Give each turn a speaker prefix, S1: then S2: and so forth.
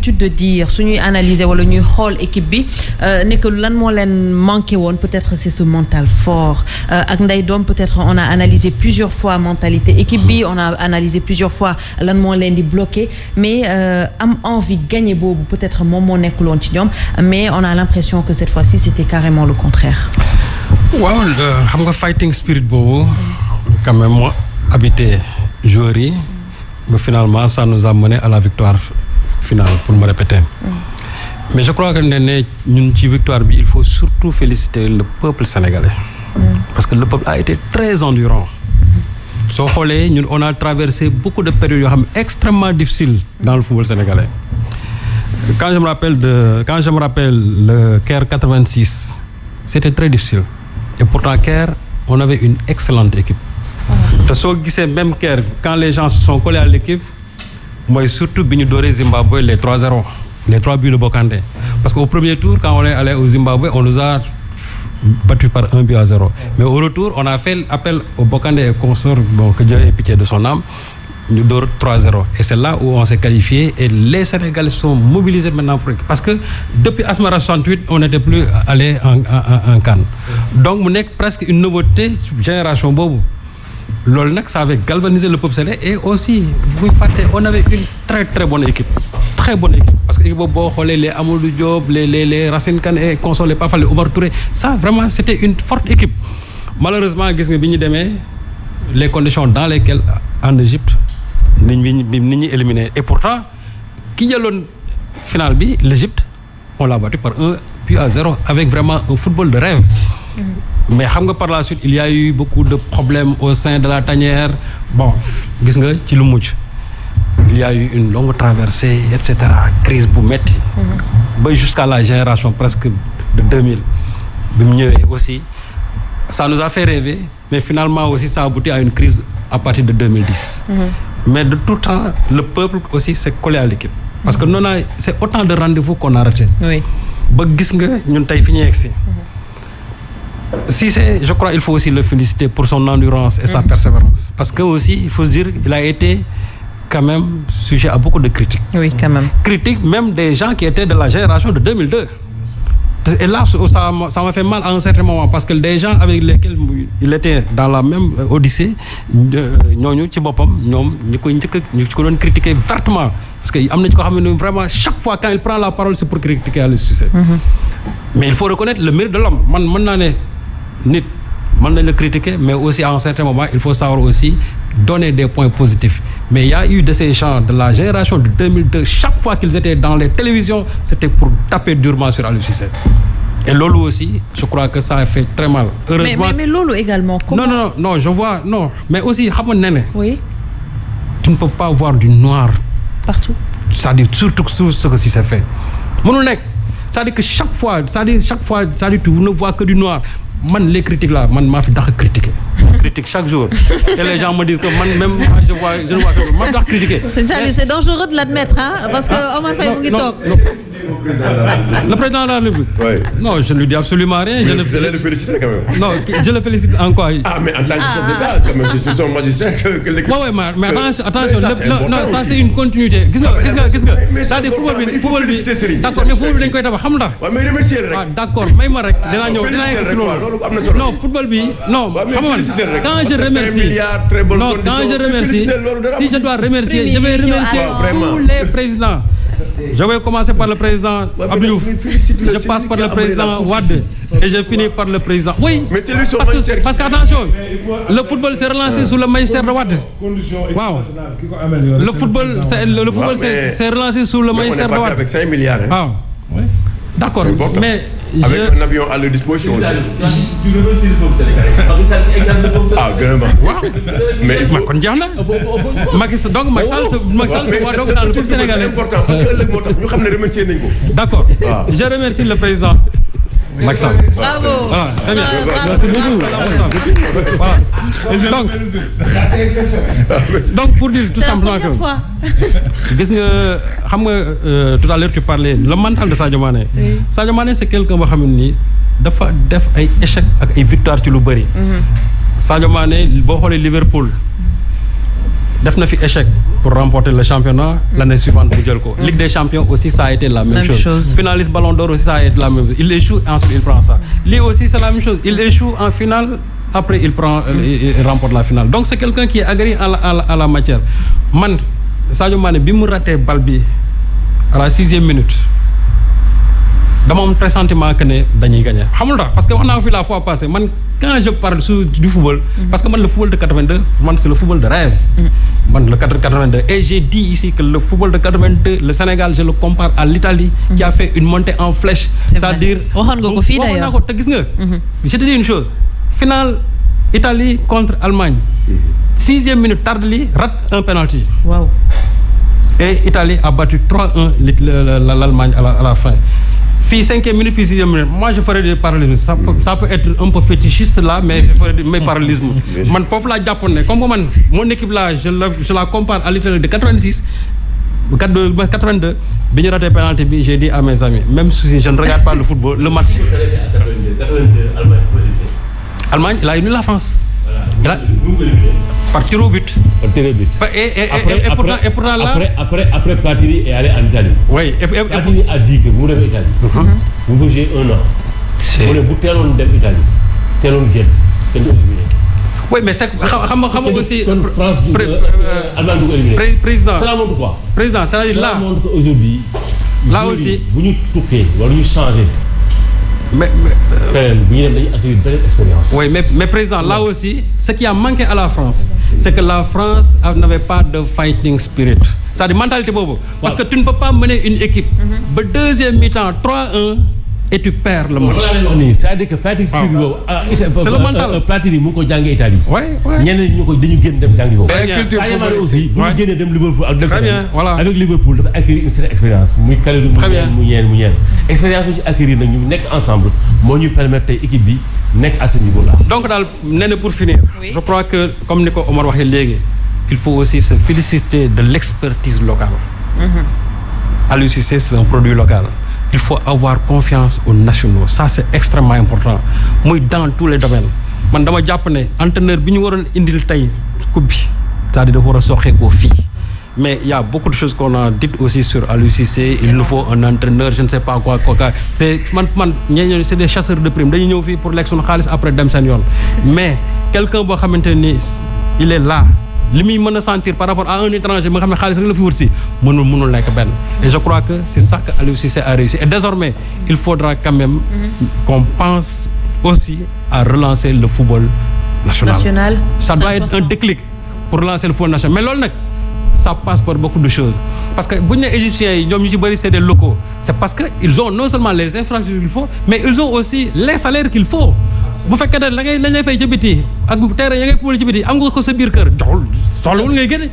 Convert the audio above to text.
S1: l'habitude de dire suñuy analyser wala ñuy xool équipe bi ne que lan moo leen manqué woon peut-être c'est ce mental fort ak Ndeye Dom peut-être on a analysé plusieurs fois mentalité équipe bi on a analysé plusieurs fois lan moo leen di bloqué mais am envie gagner boobu peut-être moom moo nekkul woon ci ñoom mais on a l'impression que cette fois-ci c'était carrément le contraire.
S2: waaw xam nga fighting spirit boobu quand même moo habité joueurs yi ba finalement ça nous a mené à la victoire finale pour me répéter. Mais je crois que ne ñun ci victoire bi il faut surtout féliciter le peuple sénégalais. Parce que le peuple a été très endurant. soo xoolee ñun on a traversé beaucoup de périodes yoo xam ne extrêmement difficiles dans le football sénégalais. Quand je me rappelle le Caire 86 c'était très difficile et pourtant Caire on avait une excellente équipe. te soo gisee même Caire quand les gens se sont collés à l'équipe mooy surtout bi ñu dooree Zimbabwe les 3-0 les 3 buts de Bokandé parce que au premier tour quand on est allé au Zimbabwe on nous a battu par 1-0 mais au retour on a fait appel au Bokandé et consorts que Dieu ait pitié de son âme ñu door 3-0 et c'est là où on s'est qualifié et les Sénégalais sont mobilisés maintenant pour parce que depuis Asmara 68 on n'était plus allé en CAN donc mu nekk presque une nouveauté génération boobu loolu nag ça avait galvanisé le peuple sénégalais et aussi bu ñu fàtte on avait une très très bonne équipe parce que équipe boobu boo xoolee les Amadou Diop les Racine Kane et consorts les Pape Fall Oumar Touré ça vraiment c'était une forte équipe malheureusement gis nga bi ñu demee les conditions dans lesquelles en Égypte nit ñi éliminé et pourtant ki jëloon finale bi l'Égypte on l'a battu par 1-0 avec vraiment un football de rêve. Mais xam nga par la suite il y a eu beaucoup de problèmes au sein de la tanière bon gis nga ci lu mujj il y a eu une longue traversée et cetera crise bu metti ba jusqu'à la génération presque de 2000 bi mu ñëwee aussi ça nous a fait rêver mais finalement aussi ça a abouti à une crise à partir de 2010 mais de tout temps le peuple aussi s'est collé à l'équipe parce que noonu c'est autant de rendez-vous qu'on a raté ba gis nga ñun tey fi ñu yegsi Cissé je crois il faut aussi le féliciter pour son endurance et sa persévérance parce que aussi il faut se dire il a été quand même sujet à beaucoup de critiques. Oui, quand même. Critiques même des gens qui étaient de la génération de 2002. Et là ça m'a fait mal à un certain moment parce que des gens avec lesquels il était dans la même odyssée ñooñu ci boppam ñoom ñi ko doon critiquer vertement parce que am na ci ko xam ne vraiment chaque fois quand il prend la parole c'est pour critiquer Aliou Cissé. Mais il faut reconnaître le mérite de l'homme man mën naa ne nit mën nañ la critiquer mais aussi à un certain moment il faut savoir aussi donner des points positifs mais il y a eu de ces gens de la génération de 2002 chaque fois qu'ils étaient dans les télévisions c'était pour taper durement sur Aliou Cissé et loolu aussi je crois que ça a fait très mal heureusement
S1: mais loolu également comment...
S2: non je vois non mais aussi xam nga ne
S1: oui
S2: tu ne peux pas voir du noir
S1: partout
S2: c'est-à-dire surtout ce que Cissé fait mënul nekk c'est-à-dire que chaque fois c'est-à-dire tu ne vois que du noir man les critiques là man maa fi dàq critiquer je critique chaque jour et les gens me disent que man même je ne vois que man dàq critiquer
S1: c'est dangereux de l'admettre hein parce que Omar Faye mu ngi toog
S2: le président de la République
S3: oui.
S2: Non je ne lui dis absolument rien
S3: vous allez le féliciter quand même
S2: non je le félicite en quoi
S3: mais en tant que chef d'État quand même c'est son magistère que l'équipe
S2: mais attention non ça c'est une continuité gis nga c'est-à-dire football bi d'accord mais football bi dañ koy tabax xam nga
S3: waaw mais remercier rek
S2: d'accord may ma rek dinaa ñëw ci loolu non football bi non xam nga quand je remercie si je dois remercier je vais remercier tous les présidents je vais commencer par le président Abdou Diouf je passe par le président Wade et je finis par le président oui parce que attention le football s'est relancé sous le magistère de Wade waaw le football s'est relancé sous le magistère de Wade
S3: avec 5 milliards
S2: waaw d'accord mais
S3: avec un avion à leur disposition aussi. Vraiment.
S2: Waaw. Mais il faut kon jeex na. Macky Sall se voit donc dans le peuple sénégalais.
S3: C'est important parce que ëllëg moo tax ñu xam ne remercier nañ ko.
S2: D'accord. Je remercie le président Macky Sall.
S1: Bravo.
S2: Voilà, très bien. Merci beaucoup. Voilà. Donc pour dire tout simplement que gis nga xam nga tout à l'heure tu parlais le mental de Sadio Mané. Sadio Mané c'est quelqu'un boo xam ne nii dafa def ay échec ak ay victoire ci lu bëri. Sadio Mané boo xoolee Liverpool def na fi échec pour remporter le championnat. L'année suivante mu jël ko. Ligue des champions aussi ça a été la même chose. Finaliste Ballon d'Or aussi ça a été la même chose. Il échoue ensuite il prend ça. Lui aussi c'est la même chose. Il échoue en finale. Après il remporte la finale. Donc c'est quelqu'un qui est aguerri à la matière. Man Sadio Mané bi mu raté balle bi à la 6e minute. dama am pressentiment que ne dañuy gagner xamul tax parce que wax naa ko fi la fois passée man quand je parle du football. parce que man le football de 82 man c'est le football de rêve. man le 82 et j'ai dit ici que le football de 82 le Sénégal je le compare à l'Italie qui a fait une montée en flèche. c'est-à-dire
S1: waxoon nga ko fii d'ailleurs
S2: waxoon naa ko te gis nga. je te dis une chose finale Italie contre Allemagne 6e minute Tardelli rate un penalty.
S1: Wow.
S2: Et Italie a battu 3-1 l'Allemagne à la fin. Fii 5e minute, fii 6e minute. Moi, je ferais des parallélismes. Ça peut être un peu fétichiste là, mais je ferais mes parallélismes. Man, foofu laa jàppoon ne comme man mon équipe là, je la compare à l'Italie de 86, 82, bi ñu raté penalty bi, j'ai dit à mes amis, même si je ne regarde pas le football, le match.
S4: 82,
S2: Allemagne, il a éliminé la France. Par tir au but.
S4: Par tir au but.
S2: Et pourtant là.
S4: Après Platini est allé en Italie.
S2: Oui.
S4: Platini a dit que mu dem Italie. mu fa jouer 1 an. mu ne bu teeloon dem Italie teeloon génn kenn du éliminé.
S2: Oui, mais c'est xam nga aussi.
S4: France Allemagne du ko éliminé.
S2: Président.
S4: Cela montre quoi.
S2: Président, c'est-à-dire là.
S4: Cela montre qu'aujourd'hui.
S2: Là aussi
S4: bu ñu tukkee wala ñu changé.
S2: Mais oui, mais président, là aussi, ce qui a manqué à la France, c'est que la France n'avait pas de fighting spirit. C'est-à-dire mentalité bobo. Parce que tu ne peux pas mener une équipe. Le deuxième mi-temps, 3-1, et tu perds le match.
S4: C'est-à-dire que fighting spirit bobo.
S2: C'est le mental.
S4: Platini mu ko jàngee Italie.
S2: Oui.
S4: ñeneen ñu ko dañu génn dem jàngi ko.
S3: aussi.
S4: bu ñu génnee dem Liverpool ak dem.
S2: Très bien, voilà.
S4: Avec Liverpool dafa acquérir une certaine expérience. muy Kalidou mu ñeen. Expérience ñu acquérir nag ñu nekk ensemble moo ñu permettre tey équipe bi nekk à ce niveau là.
S2: Donc daal nee na pour finir. Oui. Je crois que comme ni ko Omar waxee léegi il faut aussi se féliciter de l'expertise locale. Aliou Cissé c'est un produit local. Il faut avoir confiance aux nationaux. Ça c'est extrêmement important. muy dans tous les domaines. man dama jàpp ne entraîneur bi ñu waroon indil tey coupe bi c'est-à-dire dafa war a soxeekoo fii. Mais il y a beaucoup de choses qu'on a dites aussi sur Aliou Cissé. Il nous faut un entraîneur, je ne sais pas quoi. C'est des chasseurs de primes. Dañuy ñëw fii pour lekk suñu xaalis après dem seen yoon. Mais quelqu'un boo xamante ni il est là. li muy mën a sentir par rapport à un étranger ba nga xam ne xaalis rek la fi wut si mënul nekk benn. Et je crois que c'est ça que Aliou Cissé a réussi. Et désormais il faudra quand même qu'on pense aussi à relancer le football national. Ça doit être un déclic pour relancer le football national. Mais loolu nag ça passe par beaucoup de choses. Parce que bu ñu nee égyptiens yi ñoom ñu ci bëri c'est des locaux. C'est parce que ils ont non seulement les infrastructures qu'il faut, mais ils ont aussi les salaires qu'il faut. bu fekkee ne lañ lay fay ci biti ak terrain ya ngay football ci biti am nga ko sa biir kër joxul soxlawul ngay génne.